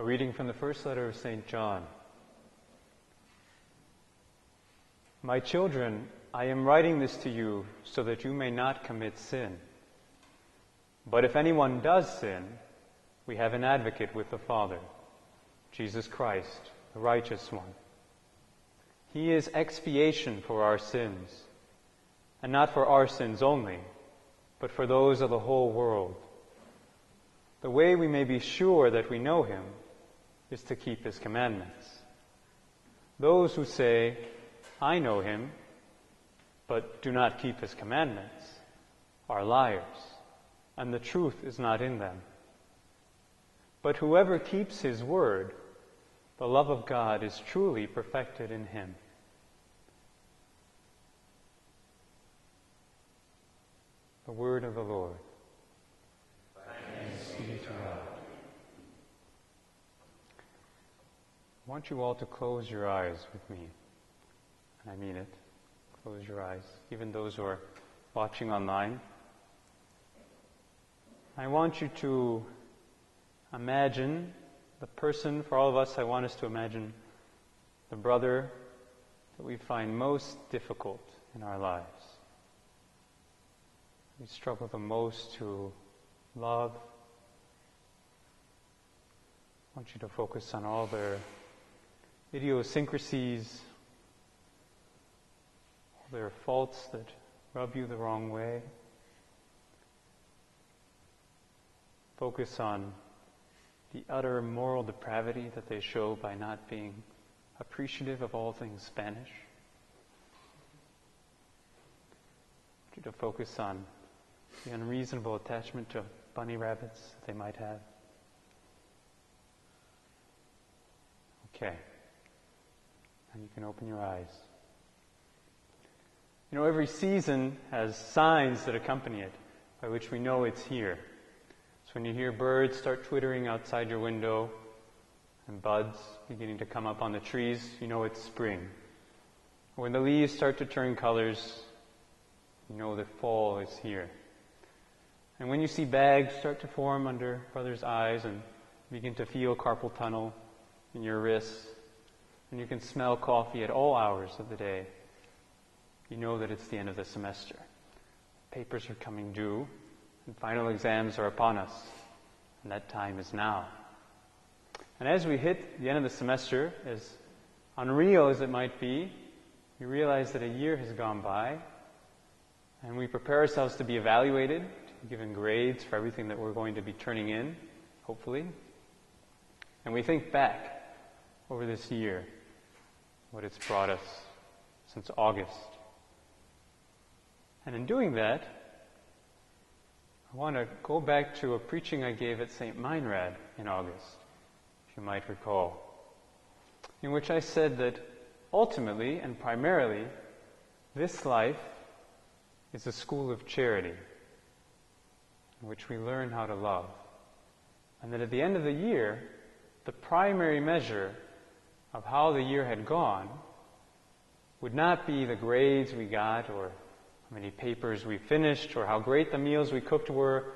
A reading from the first letter of St. John. My children, I am writing this to you so that you may not commit sin. But if anyone does sin, we have an advocate with the Father, Jesus Christ, the righteous one. He is expiation for our sins, and not for our sins only, but for those of the whole world. The way we may be sure that we know him is to keep his commandments. Those who say, I know him, but do not keep his commandments, are liars, and the truth is not in them. But whoever keeps his word, the love of God is truly perfected in him. The word of the Lord. Thanks be to God. I want you all to close your eyes with me. And I mean it. Close your eyes, even those who are watching online. I want you to imagine the person, for all of us, I want us to imagine the brother that we find most difficult in our lives. We struggle the most to love. I want you to focus on all their idiosyncrasies, all their faults that rub you the wrong way. Focus on the utter moral depravity that they show by not being appreciative of all things Spanish. I want you to focus on the unreasonable attachment to bunny rabbits that they might have. Okay. And you can open your eyes. You know, every season has signs that accompany it, by which we know it's here. So when you hear birds start twittering outside your window and buds beginning to come up on the trees, you know it's spring. When the leaves start to turn colors, you know that fall is here. And when you see bags start to form under brother's eyes and begin to feel carpal tunnel in your wrists, and you can smell coffee at all hours of the day, you know that it's the end of the semester. Papers are coming due, and final exams are upon us, and that time is now. And as we hit the end of the semester, as unreal as it might be, we realize that a year has gone by, and we prepare ourselves to be evaluated, to be given grades for everything that we're going to be turning in, hopefully. And we think back over this year, what it's brought us since August. And in doing that, I want to go back to a preaching I gave at St. Meinrad in August, if you might recall, in which I said that ultimately and primarily, this life is a school of charity in which we learn how to love. And that at the end of the year, the primary measure of how the year had gone would not be the grades we got or how many papers we finished or how great the meals we cooked were.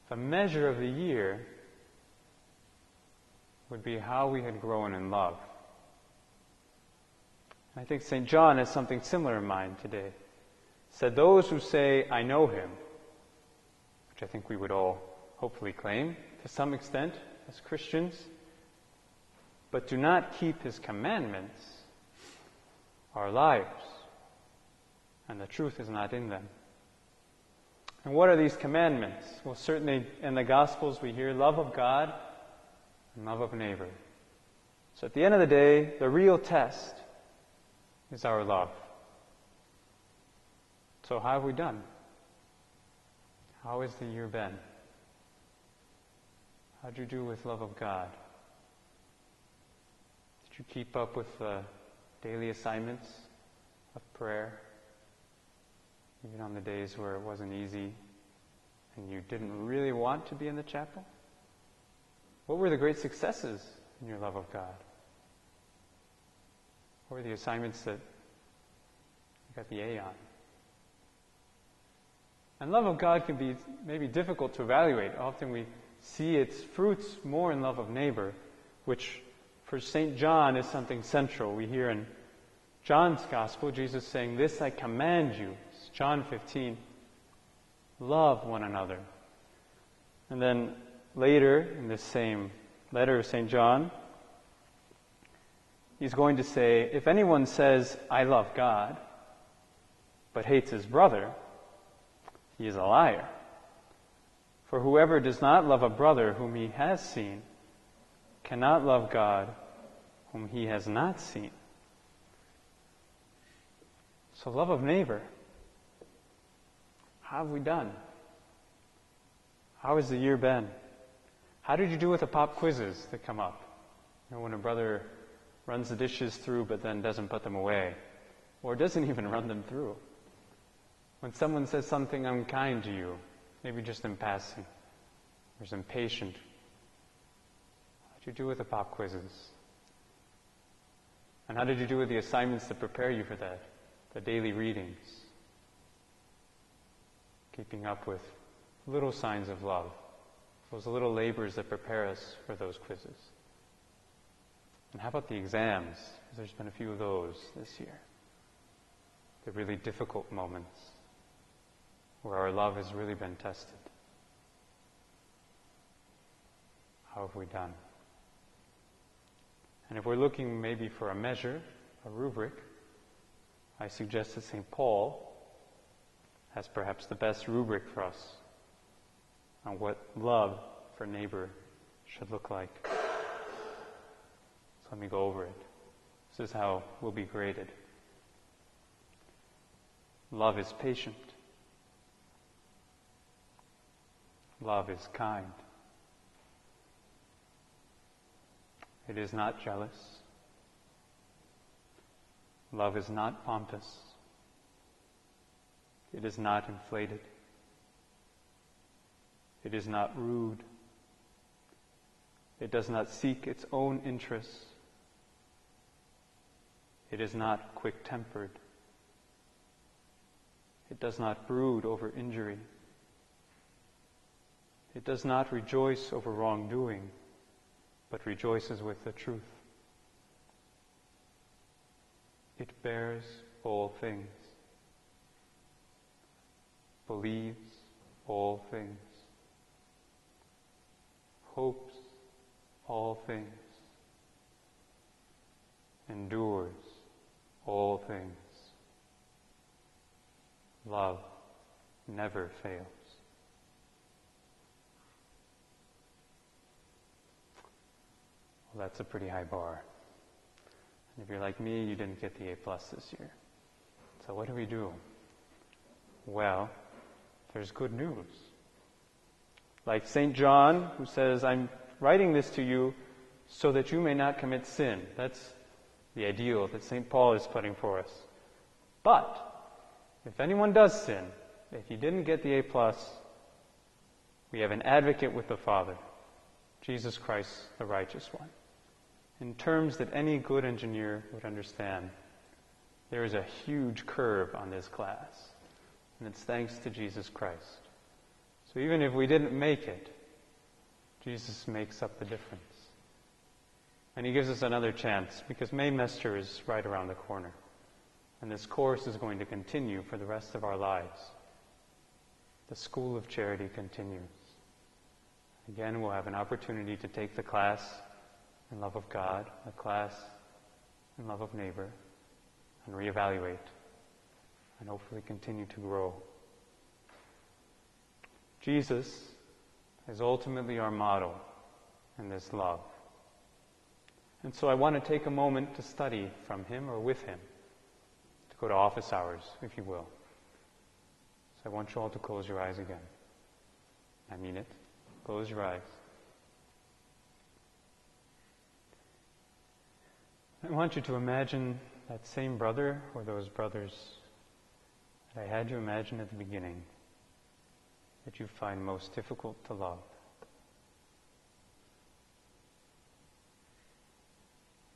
The measure of the year would be how we had grown in love. And I think St. John has something similar in mind today. He said, those who say, I know him, which I think we would all hopefully claim to some extent as Christians, but do not keep his commandments, are liars, and the truth is not in them. And what are these commandments? Well, certainly in the Gospels we hear love of God and love of neighbor. So at the end of the day, the real test is our love. So how have we done? How has the year been? How did you do with love of God? Did you keep up with the daily assignments of prayer? Even on the days where it wasn't easy and you didn't really want to be in the chapel? What were the great successes in your love of God? What were the assignments that you got the A on? And love of God can be maybe difficult to evaluate. Often we see its fruits more in love of neighbor, which for St. John is something central. We hear in John's Gospel, Jesus saying, "This I command you," it's John 15, "love one another." And then later, in this same letter of St. John, he's going to say, "If anyone says, 'I love God,' but hates his brother, he is a liar. For whoever does not love a brother whom he has seen cannot love God whom he has not seen." So love of neighbor. How have we done? How has the year been? How did you do with the pop quizzes that come up? You know, when a brother runs the dishes through but then doesn't put them away, or doesn't even run them through. When someone says something unkind to you, maybe just in passing, or is impatient, how did you do with the pop quizzes? And how did you do with the assignments that prepare you for that? The daily readings? Keeping up with little signs of love, those little labors that prepare us for those quizzes. And how about the exams? There's been a few of those this year. The really difficult moments where our love has really been tested. How have we done? And if we're looking maybe for a measure, a rubric, I suggest that St. Paul has perhaps the best rubric for us on what love for neighbor should look like. So let me go over it. This is how we'll be graded. Love is patient. Love is kind. It is not jealous. Love is not pompous. It is not inflated. It is not rude. It does not seek its own interests. It is not quick-tempered. It does not brood over injury. It does not rejoice over wrongdoing, but rejoices with the truth. It bears all things, believes all things, hopes all things, endures all things. Love never fails. Well, that's a pretty high bar. And if you're like me, you didn't get the A+ this year. So what do we do? Well, there's good news. Like St. John, who says, "I'm writing this to you so that you may not commit sin." That's the ideal that St. Paul is putting for us. But if anyone does sin, if you didn't get the A+, we have an advocate with the Father, Jesus Christ, the righteous one. In terms that any good engineer would understand, there is a huge curve on this class, and it's thanks to Jesus Christ. So even if we didn't make it, Jesus makes up the difference. And he gives us another chance, because Maymester is right around the corner. And this course is going to continue for the rest of our lives. The School of Charity continues. Again, we'll have an opportunity to take the class in love of God, a class in love of neighbor, and reevaluate, and hopefully continue to grow. Jesus is ultimately our model in this love. And so I want to take a moment to study from him or with him, to go to office hours, if you will. So I want you all to close your eyes again. I mean it. Close your eyes. I want you to imagine that same brother or those brothers that I had you imagine at the beginning that you find most difficult to love.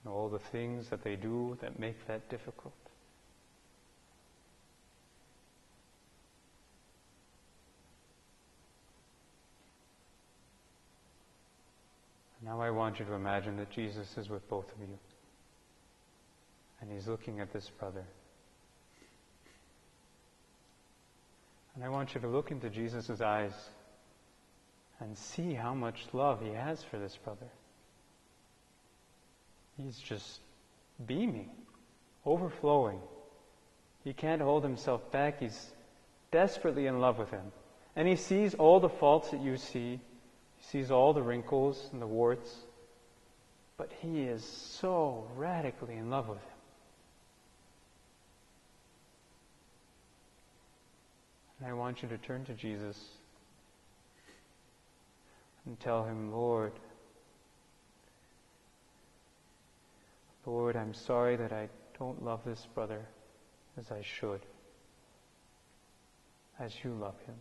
And all the things that they do that make that difficult. Now I want you to imagine that Jesus is with both of you. And He's looking at this brother. And I want you to look into Jesus' eyes and see how much love He has for this brother. He's just beaming, overflowing. He can't hold himself back. He's desperately in love with him. And He sees all the faults that you see. He sees all the wrinkles and the warts. But He is so radically in love with him. And I want you to turn to Jesus and tell Him, Lord, I'm sorry that I don't love this brother as I should, as You love him.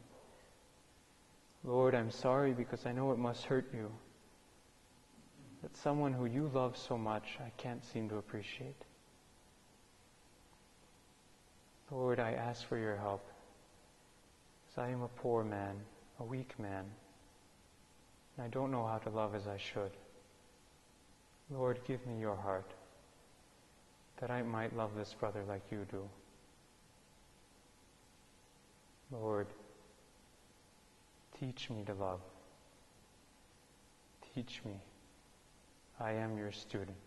Lord, I'm sorry because I know it must hurt You that someone who You love so much I can't seem to appreciate. Lord, I ask for Your help, as I am a poor man, a weak man, and I don't know how to love as I should. Lord, give me Your heart, that I might love this brother like You do. Lord, teach me to love. Teach me. I am Your student.